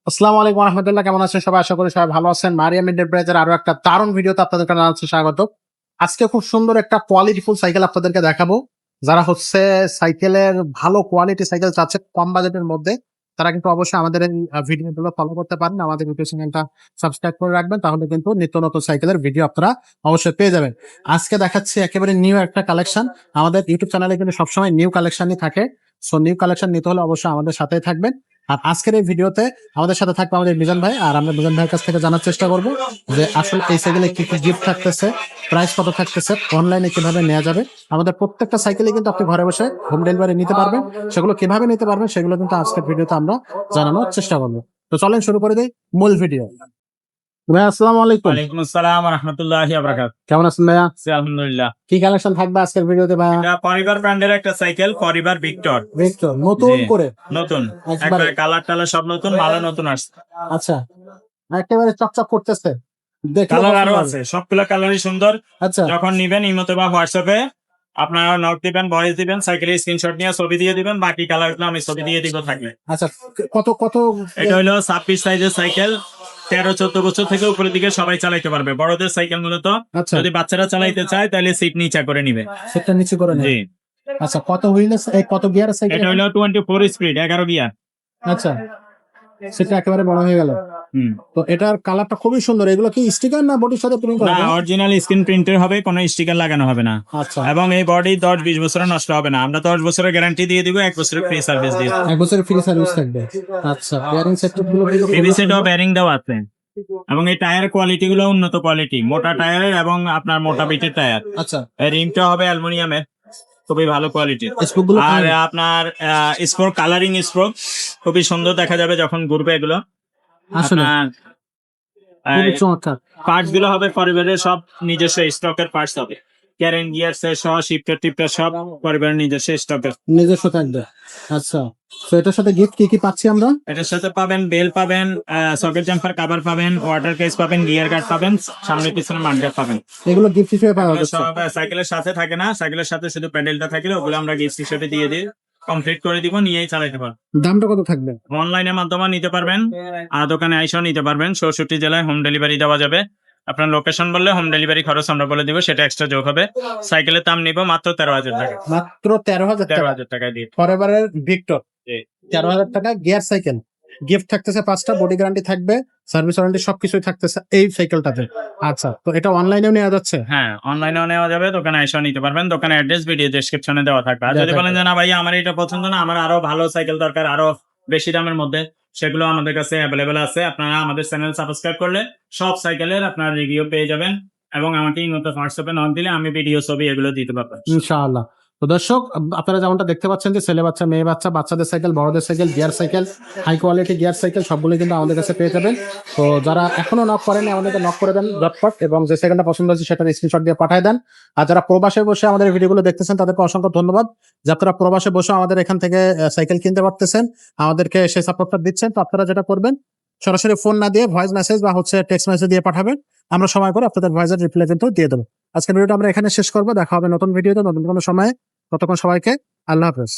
আসসালামু আলাইকুম রহমতুল্লাহ, কেমন আছেন সবাই? আশা করি সবাই ভালো আছেন। মারিয়াম এন্টারপ্রাইজের আরো একটা দারুণ ভিডিওতে আপনাদেরকে জানাচ্ছি স্বাগত। আজকে খুব সুন্দর একটা কোয়ালিটিফুল সাইকেল আপনাদেরকে দেখাবো। যারা হচ্ছে সাইকেলের ভালো কোয়ালিটি সাইকেল চাচ্ছে কম বাজেটের মধ্যে, তারা কিন্তু অবশ্যই আমাদের এই ভিডিওগুলো ফলো করতে পারেন। আমাদের ইউটিউব চ্যানেলটা সাবস্ক্রাইব করে রাখবেন, তাহলে কিন্তু নিত্য নতুন সাইকেলের ভিডিও আপনারা অবশ্যই পেয়ে যাবেন। আজকে দেখাচ্ছি একেবারে নিউ একটা কালেকশন। আমাদের ইউটিউব চ্যানেলে কিন্তু সবসময় নিউ কালেকশনই থাকে। সো নিউ কালেকশন নিতে হলে অবশ্যই আমাদের সাথেই থাকবেন। আর আজকের এই ভিডিওতে আমাদের সাথে থাকবে আমাদের মিজান ভাই, আর আমরা মিজান ভাইয়ের কাছ থেকে জানার চেষ্টা করব যে আসলে এই সাইকেলে কি কি গিফট থাকতেছে, প্রাইস কত থাকতেছে, অনলাইনে কিভাবে নেওয়া যাবে। আমাদের প্রত্যেকটা সাইকেলে কিন্তু আপনি ঘরে বসে হোম ডেলিভারি নিতে পারবেন। সেগুলো কিভাবে নিতে পারবেন সেগুলো কিন্তু আজকের ভিডিওতে আমরা জানানোর চেষ্টা করবো। তো চলেন শুরু করে দিই মূল ভিডিও। ভাই আসসালামু আলাইকুম। ওয়ালাইকুম আসসালাম ওয়া রাহমাতুল্লাহি ওয়া বারাকাতুহু। কেমন আছেন ভাইয়া? জি, আলহামদুলিল্লাহ। কি কালেকশন থাকবে আজকের ভিডিওতে ভাইয়া? এটা পরিবার ব্র্যান্ডের একটা সাইকেল, পরিবার ভিক্টর। ভিক্টর নতুন জি, করে নতুন। একবারে। একবারে কালার টালার সব নতুন, মালও নতুন আসছে। আচ্ছা, একেবারে চকচক করতেছে, দেখলে কালার পছন্দ আরো হবে। আছে, সবগুলো কালারই সুন্দর। আচ্ছা, যখন নিবেন ইমোতে বা হোয়াটসঅ্যাপে আপনারা নোট দিবেন, ভয়েস দিবেন, সাইকেলের স্ক্রিনশট নিয়ে ছবি দিয়ে দিবেন, বাকি কালারগুলো আমি ছবি দিয়ে দিব থাকবে। আচ্ছা, কত কত এটা হলো 26 সাইজের সাইকেল। 13-14 বছর থেকে উপরের দিকে সবাই চালাইতে পারবে। বড়দের সাইকেল মূলত আচ্ছা, যদি বাচ্চারা চালাইতে চায় তাহলে সিট নিচা করে নিবে। সেটা নিচে করে নেন। জি, আচ্ছা, কত হুইলের কত গিয়ারের সাইকেল? এটা হলো 24 স্পিড, 11 গিয়ার। আচ্ছা, সেটা একেবারে বড় হয়ে গেল। হুম। তো এটার কালারটা খুবই সুন্দর। এগুলো কি স্টিকার না বডির সাথে প্রিন্ট করা? না, অরিজিনাল স্ক্রিন প্রিন্টের হবে, কোনো স্টিকার লাগানো হবে না। আচ্ছা, এবং এই বডি 10-20 বছরে নষ্ট হবে না। আমরা 10 বছরের গ্যারান্টি দিয়ে দিব, 1 বছরের ফ্রি সার্ভিস দিয়ে দিব। এক বছরের ফ্রি সার্ভিস থাকবে। আচ্ছা, বেয়ারিং সেটআপ গুলো পিভিসিটাও বেয়ারিং দেওয়া আছে। এবং এই টায়ার কোয়ালিটি গুলো উন্নত কোয়ালিটি, মোটা টায়ার এবং আপনার মোটা বিটের টায়ার। আচ্ছা, এই রিমটা হবে অ্যালুমিনিয়ামের, খুবই ভালো কোয়ালিটির। স্পোক গুলো আর আপনার স্পোক, কালারিং স্পোক, খুবই সুন্দর দেখা যাবে যখন ঘুরবে এগুলো। আসলে আপনার খুবই চমৎকার। পার্টস গুলো হবে পরিবারের সব নিজস্ব স্টকের পার্টস হবে। ক্যারেন গিয়ার সহ শিফটার টিপটার সব পরিবারের নিজস্ব স্টকের। নিজস্ব থাকবে। আচ্ছা, তো এটার সাথে গিফট কি কি পাচ্ছি আমরা? এটার সাথে পাবেন বেল পাবেন, সকেট জাম্পার কভার পাবেন, ওয়াটার কেস পাবেন, গিয়ার গার্ড পাবেন, সামনে পিছনে মাডগার্ড পাবেন। এগুলো গিফট হিসেবে পাওয়া যাচ্ছে। সব সাইকেলের সাথে থাকে না, সাইকেলের সাথে শুধু প্যাডেলটা থাকলে ওগুলো আমরা গিফট হিসেবে দিয়ে দিই, কমপ্লিট করে দিব, নিয়েই চালাইতে পারবেন। দামটা কত থাকবে? অনলাইনের মাধ্যমে নিতে পারবেন, আর দোকানে আইসাও নিতে পারবেন। 64 জেলায় হোম ডেলিভারি দেওয়া যাবে। আপনার লোকেশন বললে হোম ডেলিভারি খরচ আমরা বলে দিব, সেটা এক্সট্রা যোগ হবে। সাইকেলের দাম নিব মাত্র 13,000 টাকা। মাত্র 13,000 টাকা। 13,000 টাকায় দিয়ে। ফরএভারের ভিক্টর জি। 13,000 টাকা গিয়ার সাইকেল। গিফট থাকতেছে 5টা, বডি গ্যারান্টি থাকবে, সার্ভিস ওয়ারেন্টি সবকিছুই থাকতেছে এই সাইকেলটাতে। আচ্ছা, তো এটা অনলাইনেও নেওয়া যাচ্ছে? হ্যাঁ, অনলাইনেও নেওয়া যাবে, দোকানে এসেও নিতে পারবেন। দোকানের অ্যাড্রেস ভিডিও ডেসক্রিপশনে দেওয়া থাকবে। আর যদি বলেন যে না ভাই আমার এটা পছন্দ না, আমার আরো ভালো সাইকেল দরকার, আরো বেশি দামের মধ্যে, সেগুলো আমাদের কাছে অ্যাভেলেবেল আছে। আপনারা আমাদের চ্যানেল সাবস্ক্রাইব করলে সব সাইকেলের আপনার রিভিউ পেয়ে যাবেন, এবং আমাকে ইমোতে হোয়াটসঅ্যাপে নক দিলে আমি ভিডিও ছবি এগুলো দিতে পারবো। ইনশাআল্লাহ। তো দর্শক, আপনারা যেমনটা দেখতে পাচ্ছেন যে ছেলে বাচ্চা, মেয়ে বাচ্চা, বাচ্চাদের সাইকেল, বড়দের cycle, gear cycle, high quality gear cycle সবগুলো কিন্তু আমাদের কাছে পেয়ে যাবেন। তো যারা এখনো নক করেনি আমাদেরকে নক করে দেন ঝটপট, এবং যে সাইকেলটা পছন্দ হচ্ছে সেটার স্ক্রিনশট দিয়ে পাঠিয়ে দেন। আর যারা প্রবাসে বসে আমাদের ভিডিওগুলো দেখতেছেন তাদেরকে অসংখ্য ধন্যবাদ যে আপনারা প্রবাসে বসে আমাদের এখান থেকে সাইকেল কিনতে পারতেছেন, আমাদেরকে সেই সাপোর্টটা দিচ্ছেন। তো আপনারা যেটা করবেন, সরাসরি ফোন না দিয়ে ভয়েস মেসেজ বা টেক্সট মেসেজ দিয়ে পাঠাবেন। আমরা সময় করে আপনাদের ভয়েসের রিপ্লাই কিন্তু দিয়ে দেবো। আজকের ভিডিওটা আমরা এখানে শেষ করবো। দেখা হবে নতুন ভিডিওতে নতুন কোনো সময়ে। ততক্ষণ সবাইকে আল্লাহ হাফেজ।